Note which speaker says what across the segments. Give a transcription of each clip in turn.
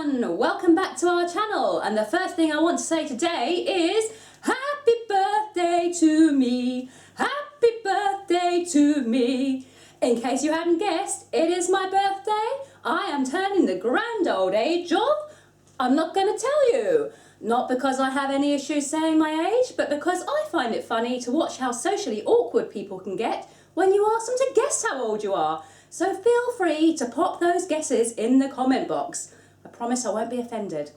Speaker 1: everyone! Welcome back to our channel, and the first thing I want to say today is happy birthday to me! Happy birthday to me! In case you hadn't guessed, it is my birthday. I am turning the grand old age of, I'm not going to tell you. Not because I have any issues saying my age, but because I find it funny to watch how socially awkward people can get when you ask them to guess how old you are. So feel free to pop those guesses in the comment box. I promise I won't be offended.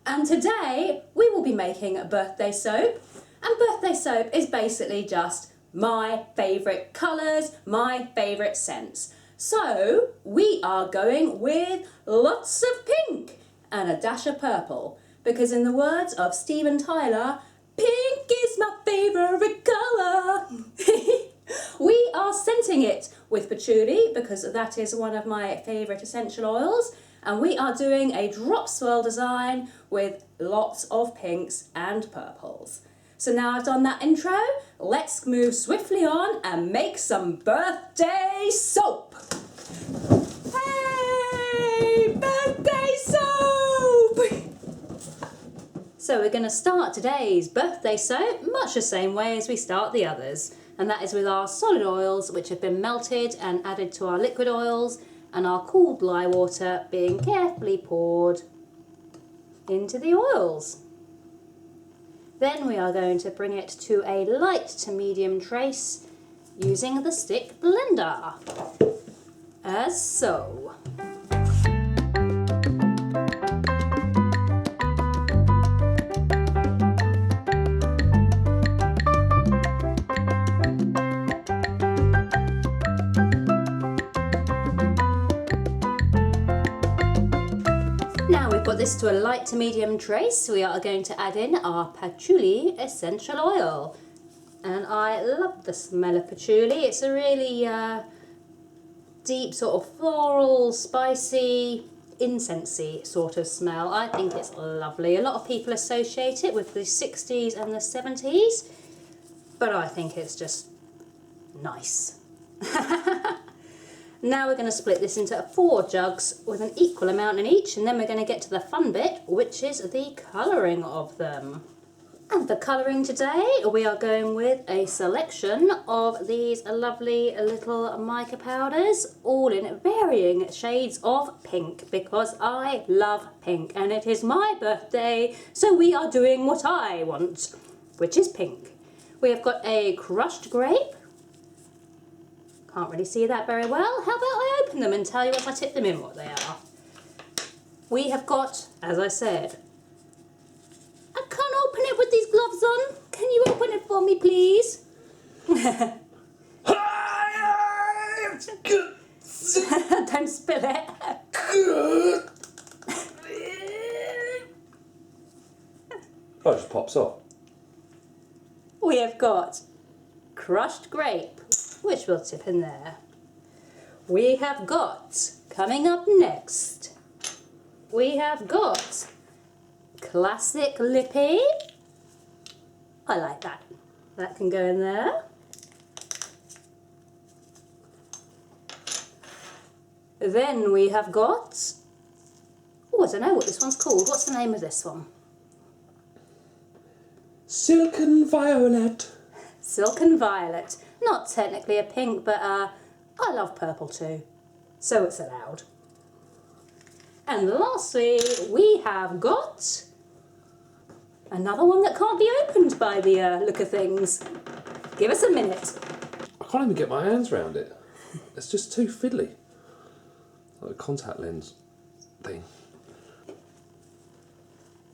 Speaker 1: And today we will be making a birthday soap. And birthday soap is basically just my favourite colours, my favourite scents. So we are going with lots of pink and a dash of purple. Because in the words of Steven Tyler, pink is my favourite colour. We are scenting it with patchouli because that is one of my favourite essential oils, and we are doing a drop swirl design with lots of pinks and purples. So now I've done that intro, let's move swiftly on and make some birthday soap. Hey, birthday soap! So we're going to start today's birthday soap much the same way as we start the others. And that is with our solid oils, which have been melted and added to our liquid oils, and our cooled lye water being carefully poured into the oils. Then we are going to bring it to a light to medium trace using the stick blender, as so. Put this to a light to medium trace. We are going to add in our patchouli essential oil, and I love the smell of patchouli. It's a really deep sort of floral, spicy, incensey sort of smell. I think it's lovely. A lot of people associate it with the 60s and the 70s, but I think it's just nice. Now we're going to split this into 4 jugs with an equal amount in each, and then we're going to get to the fun bit, which is the colouring of them. And for colouring today, we are going with a selection of these lovely little mica powders, all in varying shades of pink, because I love pink and it is my birthday, so we are doing what I want, which is pink. We have got a crushed grape. Can't really see that very well. How about I open them and tell you as I tip them in what they are. We have got, as I said, I can't open it with these gloves on. Can you open it for me, please? Don't spill it.
Speaker 2: Oh, it just pops off.
Speaker 1: We have got crushed grape, which we'll tip in there. We have got, coming up next, we have got classic Lippy. I like that. That can go in there. Then we have got, oh, I don't know what this one's called. What's the name of this one?
Speaker 2: Silken Violet.
Speaker 1: Silken Violet. Not technically a pink, but I love purple too, so it's allowed. And lastly, we have got another one that can't be opened by the look of things. Give us a minute.
Speaker 2: I can't even get my hands around it. It's just too fiddly. Like a contact lens thing.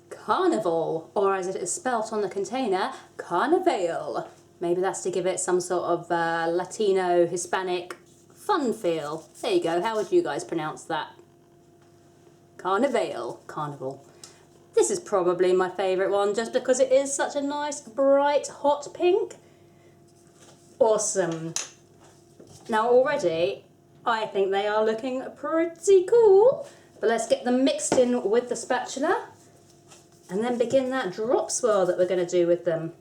Speaker 1: Carnivale, or as it is spelt on the container, Carnivale. Maybe that's to give it some sort of Latino, Hispanic fun feel. There you go. How would you guys pronounce that? Carnivale. Carnival. This is probably my favourite one just because it is such a nice, bright, hot pink. Awesome. Now already, I think they are looking pretty cool. But let's get them mixed in with the spatula and then begin that drop swirl that we're going to do with them.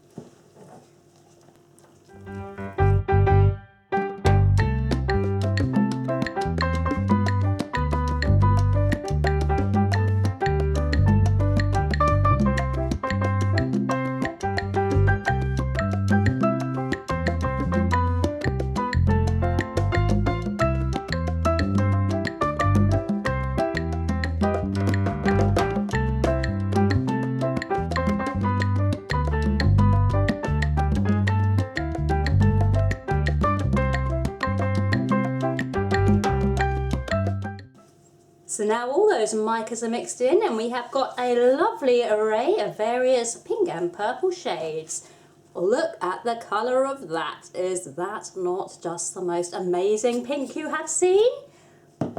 Speaker 1: now all those micas are mixed in and we have got a lovely array of various pink and purple shades. Look at the colour of that. Is that not just the most amazing pink you have seen?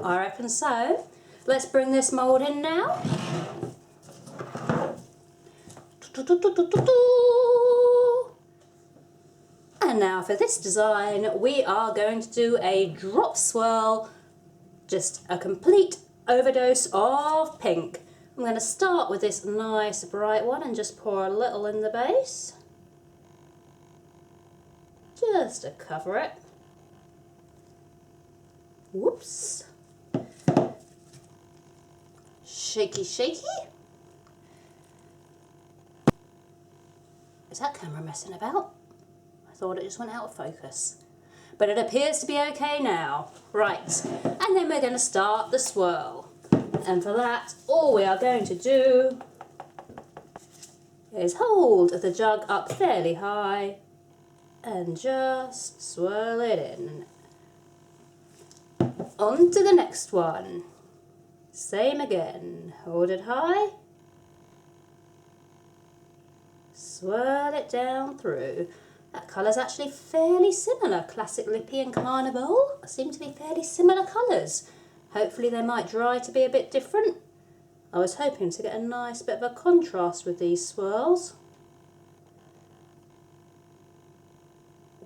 Speaker 1: I reckon so. Let's bring this mould in now. And now for this design, we are going to do a drop swirl, just a complete overdose of pink. I'm going to start with this nice bright one and just pour a little in the base. Just to cover it. Whoops. Shaky, shaky. Is that camera messing about? I thought it just went out of focus. But it appears to be okay now. Right, and then we're going to start the swirl. And for that, all we are going to do is hold the jug up fairly high and just swirl it in. On to the next one. Same again. Hold it high. Swirl it down through. That colour's actually fairly similar. Classic Lippy and Carnivale seem to be fairly similar colours. Hopefully they might dry to be a bit different. I was hoping to get a nice bit of a contrast with these swirls.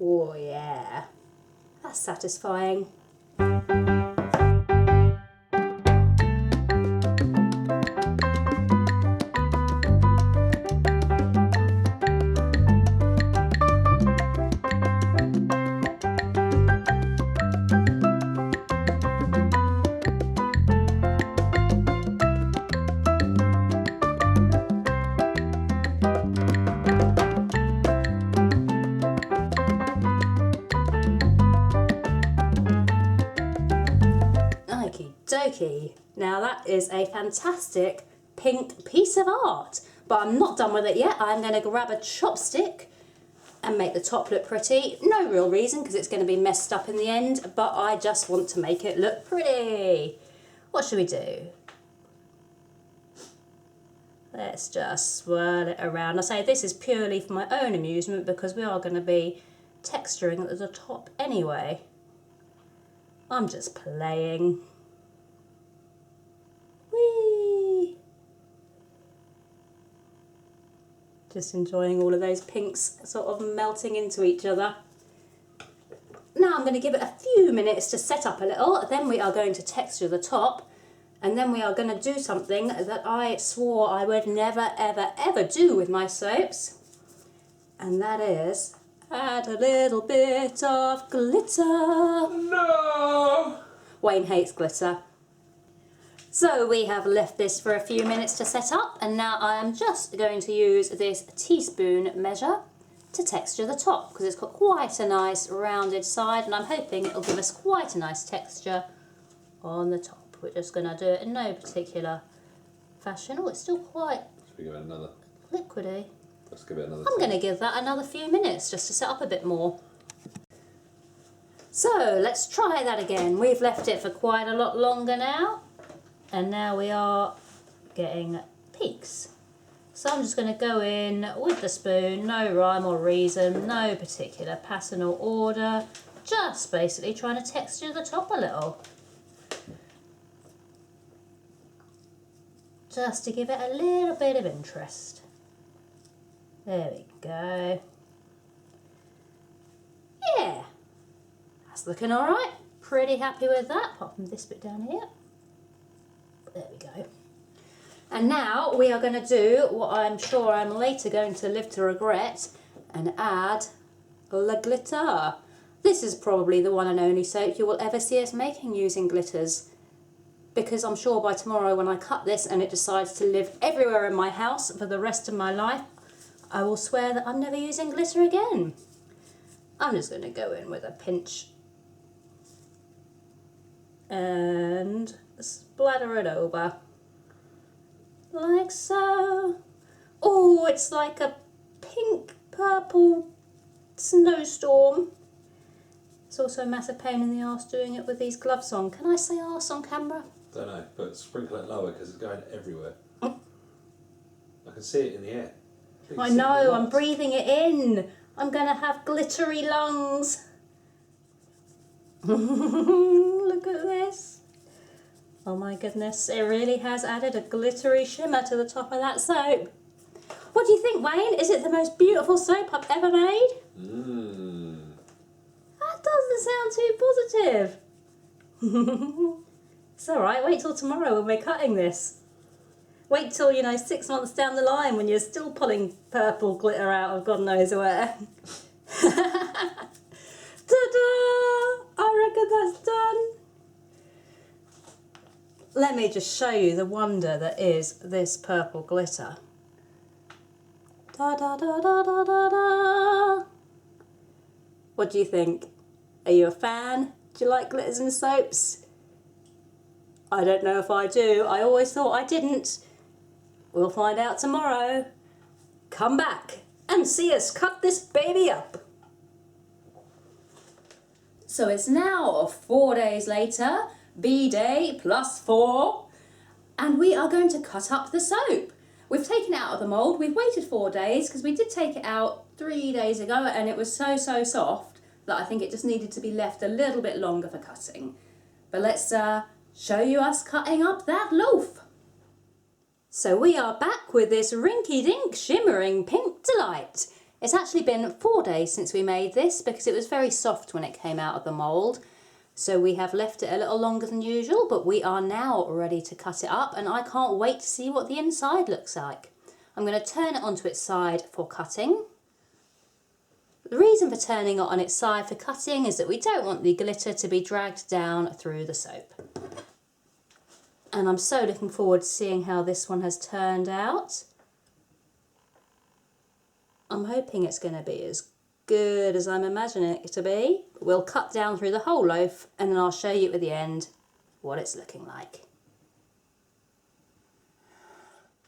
Speaker 1: Oh yeah, that's satisfying. Dokie. Now that is a fantastic pink piece of art, but I'm not done with it yet. I'm going to grab a chopstick and make the top look pretty. No real reason because it's going to be messed up in the end, but I just want to make it look pretty. What should we do? Let's just swirl it around. I say this is purely for my own amusement because we are going to be texturing at the top anyway. I'm just playing. Whee! Just enjoying all of those pinks sort of melting into each other. Now I'm going to give it a few minutes to set up a little, then we are going to texture the top, and then we are going to do something that I swore I would never ever ever do with my soaps, and that is add a little bit of glitter.
Speaker 2: No!
Speaker 1: Wayne hates glitter. So we have left this for a few minutes to set up, and now I am just going to use this teaspoon measure to texture the top because it's got quite a nice rounded side, and I'm hoping it'll give us quite a nice texture on the top. We're just going to do it in no particular fashion. Oh, it's still quite
Speaker 2: Should we give it another?
Speaker 1: Liquidy.
Speaker 2: Let's give it another.
Speaker 1: I'm going to give that another few minutes just to set up a bit more. So let's try that again. We've left it for quite a lot longer now. And now we are getting peaks. So I'm just going to go in with the spoon, no rhyme or reason, no particular pattern or order, just basically trying to texture the top a little. Just to give it a little bit of interest. There we go. Yeah, that's looking alright. Pretty happy with that, apart from this bit down here. There we go. And now we are going to do what I'm sure I'm later going to live to regret and add the glitter. This is probably the one and only soap you will ever see us making using glitters, because I'm sure by tomorrow when I cut this and it decides to live everywhere in my house for the rest of my life, I will swear that I'm never using glitter again. I'm just going to go in with a pinch and splatter it over like so. Oh, it's like a pink purple snowstorm. It's also a massive pain in the arse doing it with these gloves on. Can I say arse on camera?
Speaker 2: Don't know, but sprinkle it lower because it's going everywhere. I can see it in the air.
Speaker 1: I know, I'm breathing it in. I'm going to have glittery lungs. Look at this. Oh my goodness, it really has added a glittery shimmer to the top of that soap. What do you think, Wayne? Is it the most beautiful soap I've ever made? That doesn't sound too positive. It's alright, wait till tomorrow when we're cutting this. Wait till, 6 months down the line when you're still pulling purple glitter out of God knows where. Ta-da! I reckon that's done. Let me just show you the wonder that is this purple glitter. Da da da da da da da. What do you think? Are you a fan? Do you like glitters and soaps? I don't know if I do. I always thought I didn't. We'll find out tomorrow. Come back and see us cut this baby up. So it's now 4 days later, B-Day +4, and we are going to cut up the soap. We've taken it out of the mould. We've waited 4 days because we did take it out 3 days ago and it was so soft that I think it just needed to be left a little bit longer for cutting. But let's show you us cutting up that loaf. So we are back with this rinky-dink shimmering pink delight. It's actually been 4 days since we made this because it was very soft when it came out of the mould. So we have left it a little longer than usual, but we are now ready to cut it up and I can't wait to see what the inside looks like. I'm going to turn it onto its side for cutting. The reason for turning it on its side for cutting is that we don't want the glitter to be dragged down through the soap. And I'm so looking forward to seeing how this one has turned out. I'm hoping it's going to be as good as I'm imagining it to be. We'll cut down through the whole loaf and then I'll show you at the end what it's looking like.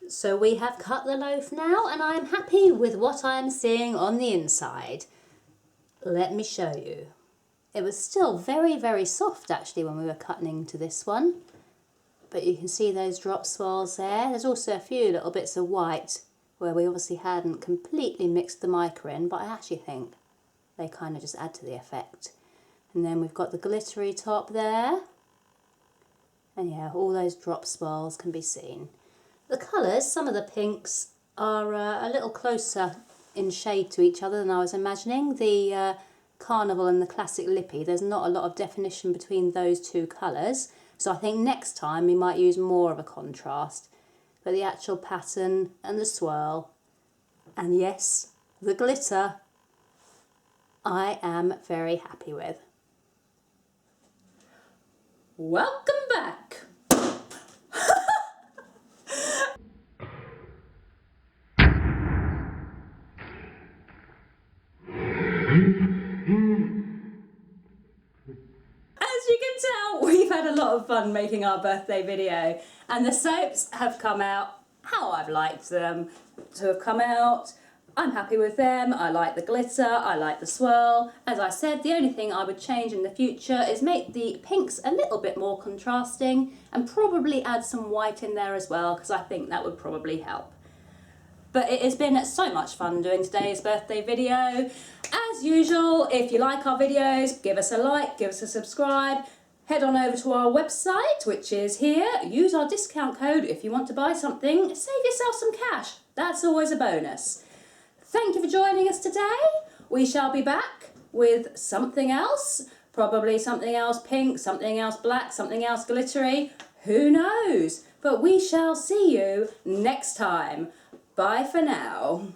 Speaker 1: So we have cut the loaf now and I'm happy with what I'm seeing on the inside. Let me show you. It was still very soft actually when we were cutting into this one. But you can see those drop swirls there. There's also a few little bits of white where we obviously hadn't completely mixed the mica in, but I actually think they kind of just add to the effect. And then we've got the glittery top there. And yeah, all those drop swirls can be seen. The colours, some of the pinks are a little closer in shade to each other than I was imagining. The Carnivale and the classic Lippy, there's not a lot of definition between those two colours. So I think next time we might use more of a contrast. But the actual pattern and the swirl, and yes, the glitter, I am very happy with. Welcome back. We've had a lot of fun making our birthday video and the soaps have come out how I've liked them to have come out. I'm happy with them. I like the glitter, I like the swirl. As I said, the only thing I would change in the future is make the pinks a little bit more contrasting and probably add some white in there as well because I think that would probably help. But it has been so much fun doing today's birthday video. As usual, if you like our videos, give us a like, give us a subscribe. Head on over to our website, which is here. Use our discount code if you want to buy something. Save yourself some cash. That's always a bonus. Thank you for joining us today. We shall be back with something else. Probably something else pink, something else black, something else glittery. Who knows? But we shall see you next time. Bye for now.